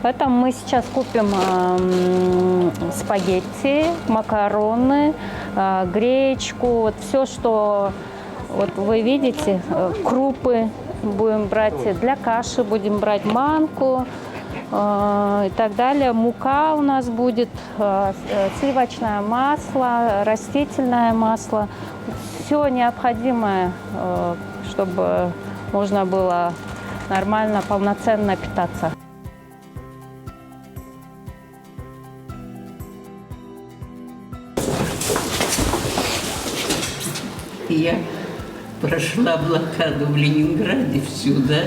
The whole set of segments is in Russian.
Поэтому мы сейчас купим спагетти, макароны, гречку, вот все, что вот вы видите, крупы будем брать для каши, будем брать манку и так далее. Мука у нас будет, сливочное масло, растительное масло. Все необходимое, чтобы можно было нормально, полноценно питаться. Я прошла блокаду в Ленинграде всю, да,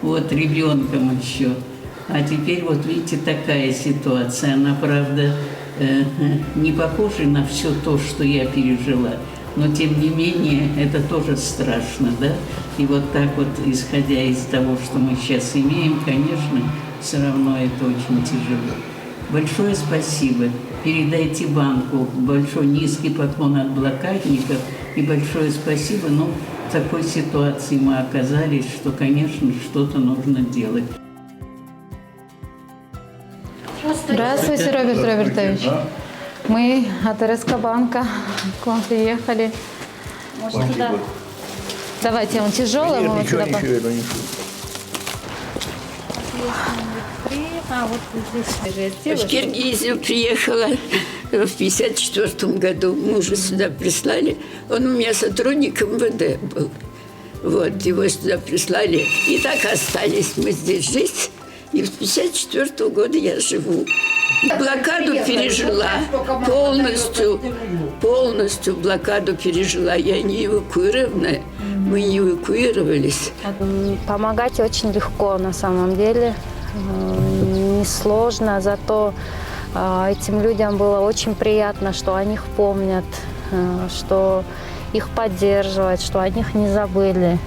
вот ребенком еще. А теперь вот видите, такая ситуация. Она, правда, не похожа на все то, что я пережила. Но, тем не менее, это тоже страшно, да? И вот так вот, исходя из того, что мы сейчас имеем, конечно, все равно это очень тяжело. Большое спасибо. Передайте банку большой низкий поклон от блокадников. И большое спасибо. Ну, в такой ситуации мы оказались, что, конечно, что-то нужно делать. Здравствуйте, Роберт Робертович. Мы от РСК банка к вам приехали. Может, сюда? Давайте, он тяжелый. Нет, мы ничего, сюда ничего, это не шутка. Вот здесь. В Киргизию приехала в 1954 году. Мужа сюда прислали. Он у меня сотрудник МВД был. Вот, его сюда прислали. И так остались мы здесь жить. И с 1954 года я живу. Блокаду пережила. Полностью блокаду пережила. Я не эвакуированная. Мы не эвакуировались. Помогать очень легко на самом деле. Несложно, зато этим людям было очень приятно, что о них помнят, что их поддерживают, что о них не забыли.